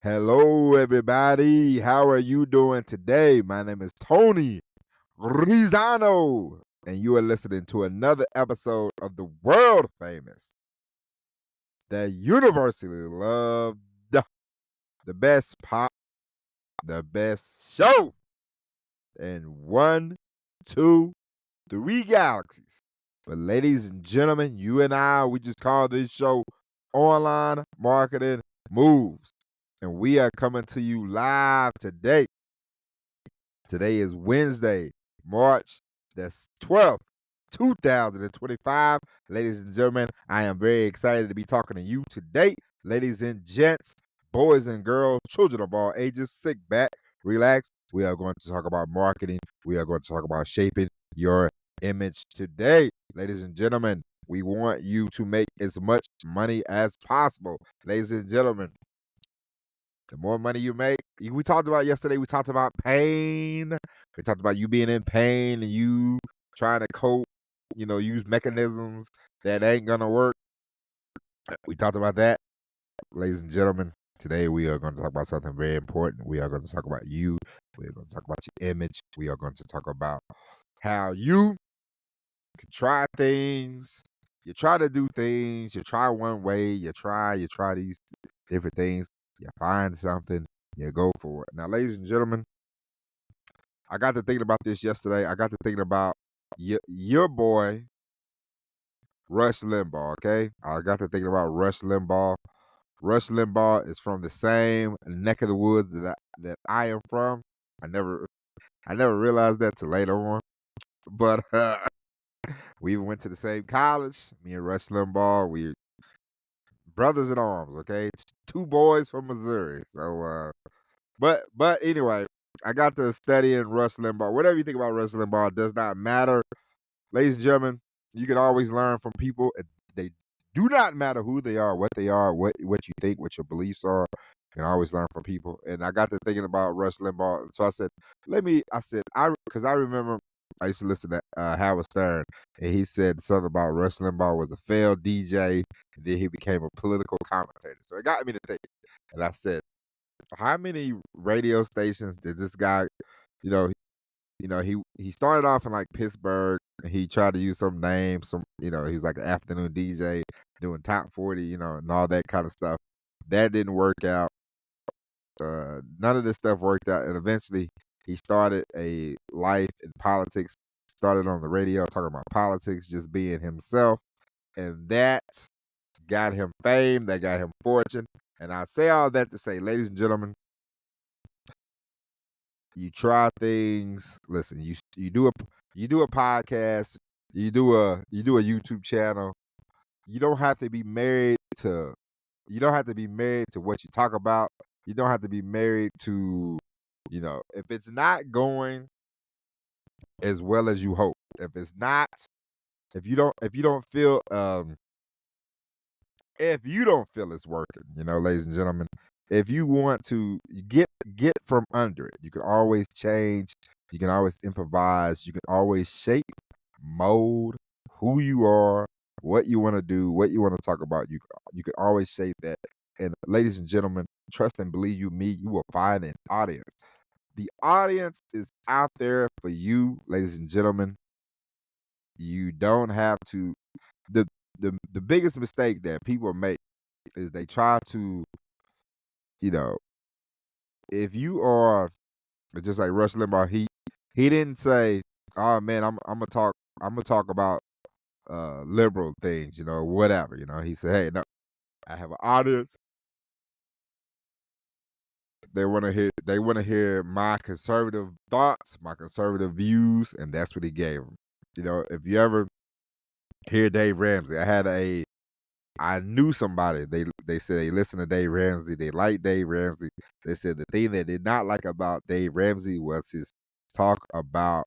Hello, everybody. How are you doing today? My name is Tony Rizano, and you are listening to another episode of the world famous, the universally loved, the best pop, the best show in one, two, three galaxies. But, ladies and gentlemen, you and I, we just call this show Online Marketing Moves. And we are coming to you live today. Today is Wednesday, March the 12th, 2025. Ladies and gentlemen, I am very excited to be talking to you today. Ladies and gents, boys and girls, children of all ages, sit back, relax. We are going to talk about marketing. We are going to talk about shaping your image today. Ladies and gentlemen, we want you to make as much money as possible. Ladies and gentlemen, the more money you make, we talked about yesterday, we talked about pain. We talked about you being in pain and you trying to cope, use mechanisms that ain't gonna work. We talked about that. Ladies and gentlemen, today we are going to talk about something very important. We are going to talk about you. We are going to talk about your image. We are going to talk about how you can try things. You try to do things. You try one way. You try these different things. You find something, you go for it. Now, ladies and gentlemen, I got to thinking about this yesterday. I got to thinking about your boy, Rush Limbaugh, okay? I got to thinking about Rush Limbaugh. Rush Limbaugh is from the same neck of the woods that I am from. I never realized that till later on. But we even went to the same college. Me and Rush Limbaugh, we brothers in arms, okay? Two boys from Missouri. So but anyway, I got to studying Rush Limbaugh. Whatever you think about Rush Limbaugh does not matter. Ladies and gentlemen, you can always learn from people. They do not matter who they are, what you think, what your beliefs are. You can always learn from people. And I got to thinking about Rush Limbaugh. So I said, because I remember I used to listen to Howard Stern, and he said something about Rush Limbaugh was a failed DJ, and then he became a political commentator. So it got me to think. And I said, how many radio stations did this guy, you know, he started off in like Pittsburgh, and he tried to use some name, he was like an afternoon DJ doing top 40, and all that kind of stuff. That didn't work out. None of this stuff worked out, and eventually he started a life in politics, started on the radio talking about politics, just being himself, and that got him fame, that got him fortune. And I say all that to say, ladies and gentlemen, you try things. Listen, you do a podcast, you do a YouTube channel. You don't have to be married to what you talk about. You don't have to be married to, if it's not going as well as you hope. If you don't feel it's working, ladies and gentlemen, if you want to get from under it, you can always change, you can always improvise, you can always shape, mold who you are, what you want to do, what you want to talk about. You can always shape that. And ladies and gentlemen, trust and believe you will find an audience. The audience is out there for you, ladies and gentlemen. You don't have to. The biggest mistake that people make is they try to, if you are just like Rush Limbaugh, he didn't say, "Oh man, I'm gonna talk about liberal things, whatever." He said, "Hey, no, I have an audience. They want to hear my conservative thoughts, my conservative views," and that's what he gave them. If you ever hear Dave Ramsey, I knew somebody. They said they listened to Dave Ramsey. They liked Dave Ramsey. They said the thing they did not like about Dave Ramsey was his talk about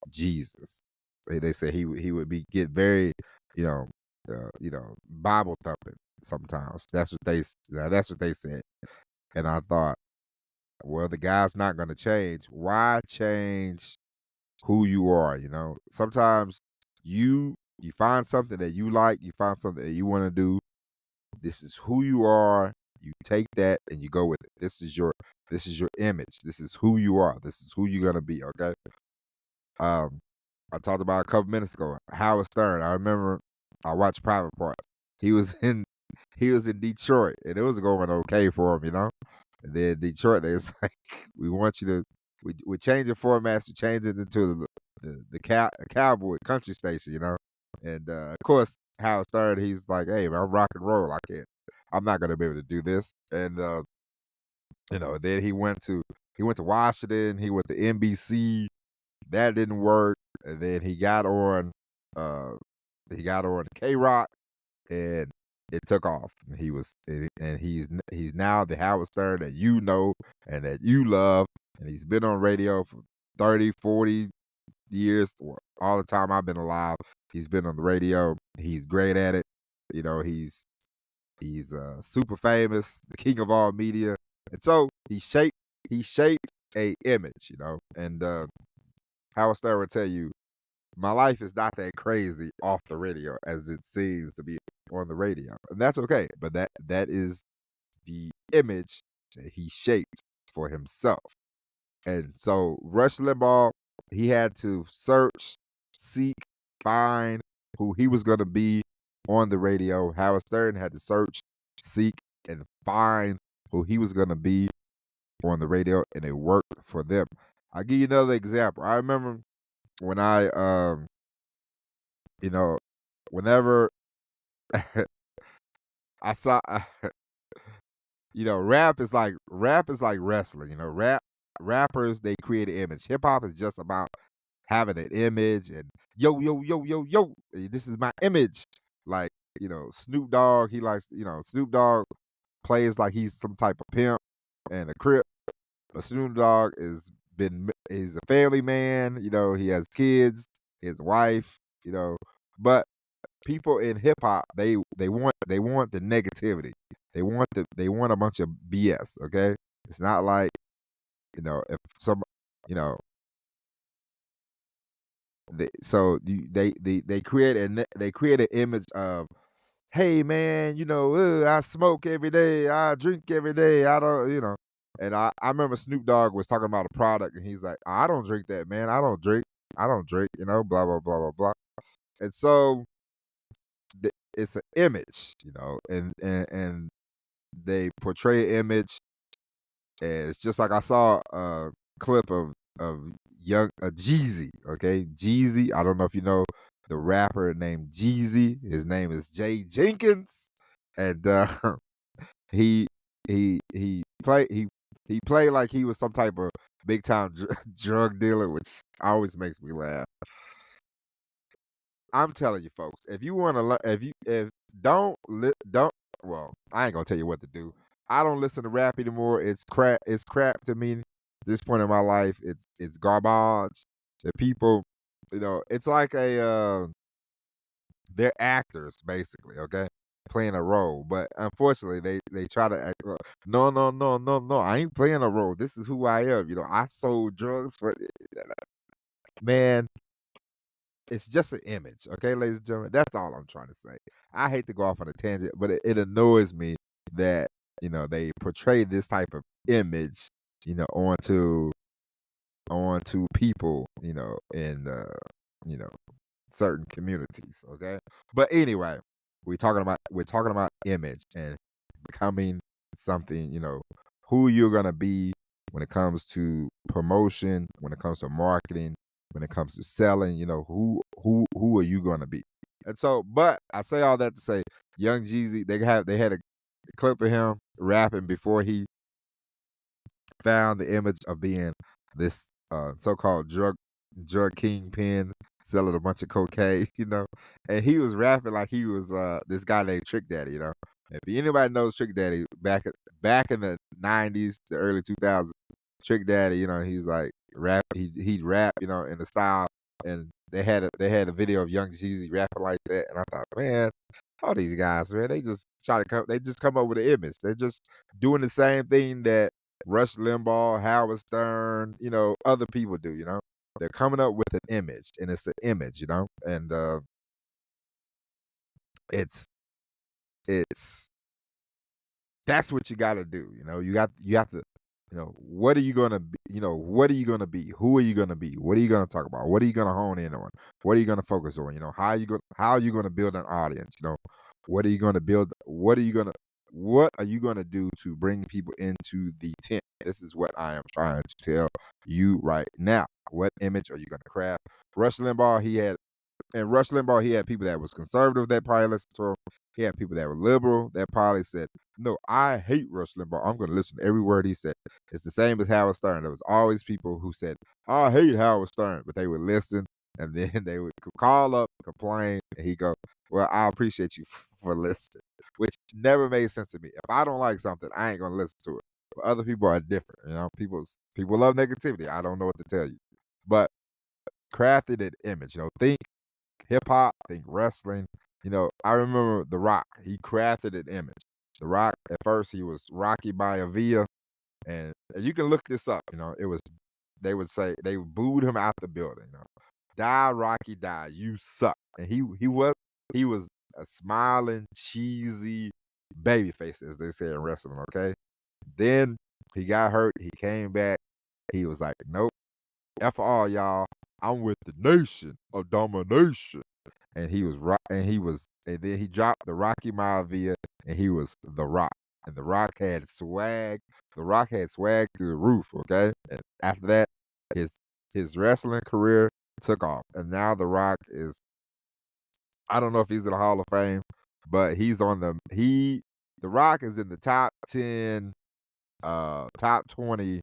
Jesus. They said he would get very, Bible thumping sometimes. That's what they said. And I thought, well, the guy's not going to change. Why change who you are? Sometimes you find something that you like, you find something that you want to do. This is who you are. you take that and you go with it. This is your image. This is who you are. This is who you're gonna be. Okay. Um, I talked about a couple minutes ago. Howard Stern. I remember I watched Private Parts. He was in Detroit, and it was going okay for him, you know. And then Detroit, they was like, "We want you to, we changing formats, we changing it into the cowboy country station, you know." And of course, Howard Stern, he's like, "Hey, man, I'm rock and roll. I'm not gonna be able to do this." And then he went to Washington. He went to NBC. That didn't work. And then uh, he got on K Rock, and it took off. And he's now the Howard Stern that you know and that you love, and he's been on radio for 30, 40 years, all the time I've been alive. He's been on the radio. He's great at it. You know, he's super famous, the king of all media, and so he shaped a image, you know. And Howard Stern will tell you, my life is not that crazy off the radio as it seems to be on the radio, and that's okay. But that is the image that he shaped for himself. And so Rush Limbaugh, he had to search, seek, find who he was going to be on the radio. Howard Stern had to search, seek, and find who he was going to be on the radio, and it worked for them. I'll give you another example. I remember when you know, whenever I saw, rap is like wrestling. You know, rappers, they create an image. Hip hop is just about having an image and yo yo yo yo yo. This is my image. Like, Snoop Dogg. Snoop Dogg plays like he's some type of pimp and a crip. But Snoop Dogg he's a family man. You know, he has kids, his wife. You know, but people in hip hop, they want the negativity. They want a bunch of BS. Okay, it's not like, if some you know they create an image of, hey man, I smoke every day, I drink every day, I don't, and I remember Snoop Dogg was talking about a product, and he's like, I don't drink that, man, I don't drink, blah blah blah blah blah. And so it's an image, and they portray an image. And it's just like, I saw a clip of young Jeezy. Okay, Jeezy. I don't know if you know the rapper named Jeezy. His name is Jay Jenkins, and he he played like he was some type of big time drug dealer, which always makes me laugh. I'm telling you, folks, if you want to learn, if don't, well, I ain't gonna tell you what to do. I don't listen to rap anymore. It's crap. It's crap to me. At this point in my life, it's garbage. The people, it's like they're actors basically. Okay, playing a role, but unfortunately, they try to act. No, no, no, no, no. I ain't playing a role. This is who I am. I sold drugs for, man. It's just an image, okay, ladies and gentlemen. That's all I'm trying to say. I hate to go off on a tangent, but it annoys me that they portray this type of image, onto people, in you know certain communities. Okay, but anyway, we're talking about image and becoming something. Who you're gonna be when it comes to promotion, when it comes to marketing, when it comes to selling. Who are you gonna be? And so, but I say all that to say, Young Jeezy, they had a clip of him rapping before he found the image of being this so-called drug kingpin, selling a bunch of cocaine, and he was rapping like he was this guy named Trick Daddy. If anybody knows Trick Daddy, back in the '90s, the early 2000s, Trick Daddy, he's like rap. He'd rap, in the style, and they had a video of Young Jeezy rapping like that, and I thought, man, all these guys, man, they just come up with an image. They're just doing the same thing that Rush Limbaugh, Howard Stern, other people do. They're coming up with an image, and it's an image, and it's it's That's what you got to do. You have to. What are you gonna be? What are you gonna be? Who are you gonna be? What are you gonna talk about? What are you gonna hone in on? What are you gonna focus on? How are you gonna build an audience? What are you gonna build? What are you gonna do to bring people into the tent? This is what I am trying to tell you right now. What image are you gonna craft? Rush Limbaugh, he had people that was conservative that probably listened to him. He had people that were liberal that probably said, "No, I hate Rush Limbaugh. I'm going to listen to every word he said." It's the same as Howard Stern. There was always people who said, "I hate Howard Stern," but they would listen, and then they would call up, complain, and he go, "Well, I appreciate you for listening," which never made sense to me. If I don't like something, I ain't going to listen to it. But other people are different. People love negativity. I don't know what to tell you, but crafted an image. Think hip hop, think wrestling. I remember The Rock. He crafted an image. The Rock, at first, he was Rocky Maivia, and you can look this up. It was they would say they booed him out the building. Die, Rocky, die. You suck. And he was a smiling, cheesy baby face, as they say in wrestling. Okay, then he got hurt. He came back. He was like, "Nope, F all y'all. I'm with the Nation of Domination." And and then he dropped the Rocky Maivia, and he was The Rock. And The Rock had swag. The Rock had swag through the roof, okay? And after that, his wrestling career took off. And now The Rock is, I don't know if he's in the Hall of Fame, but The Rock is in the top 10, top 20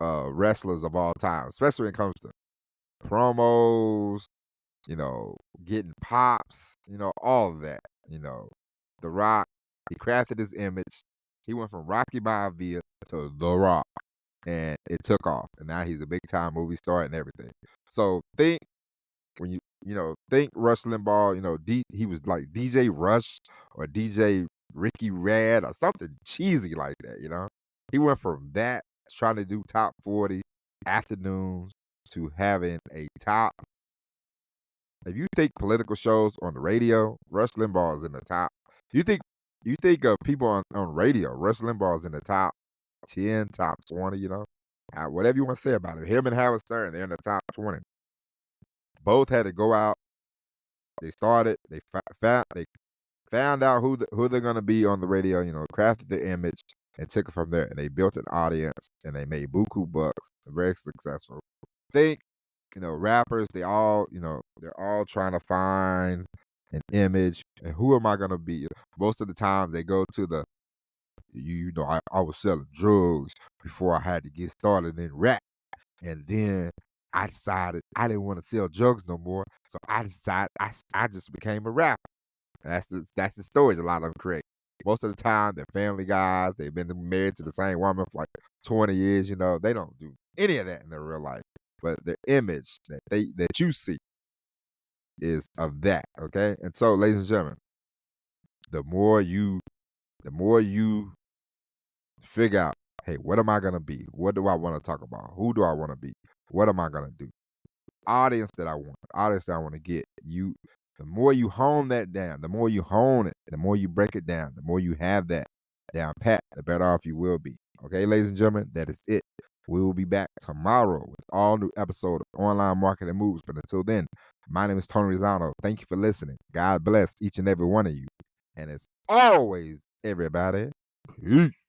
wrestlers of all time, especially when it comes to promos, getting pops, all of that. The Rock, he crafted his image. He went from Rocky Maivia to The Rock, and it took off. And now he's a big time movie star and everything. So think when think Rush Limbaugh, he was like DJ Rush or DJ Ricky Rad or something cheesy like that. He went from that, trying to do top 40 afternoons, to having a top. If you think political shows on the radio, Rush Limbaugh is in the top. You think of people on radio, Rush Limbaugh is in the top 10, top 20. Whatever you want to say about it. Him and Howard Stern, they're in the top 20. Both had to go out. They started. They found out who they're gonna be on the radio. Crafted the image and took it from there. And they built an audience, and they made buku bucks. Very successful. Think rappers, they're all trying to find an image. And who am I gonna be? Most of the time they go to I was selling drugs before I had to get started in rap. And then I decided I didn't want to sell drugs no more. So I decided I just became a rapper. That's the stories a lot of them create. Most of the time they're family guys. They've been married to the same woman for like 20 years. They don't do any of that in their real life. But the image that you see is of that, okay? And so, ladies and gentlemen, the more you figure out, hey, what am I gonna be? What do I want to talk about? Who do I want to be? What am I gonna do? Audience that I want to get. The more you hone that down, the more you hone it, the more you break it down, the more you have that down pat, the better off you will be. Okay, ladies and gentlemen, that is it. We will be back tomorrow with all new episode of Online Marketing Moves. But until then, my name is Tony Rizzano. Thank you for listening. God bless each and every one of you. And as always, everybody, peace.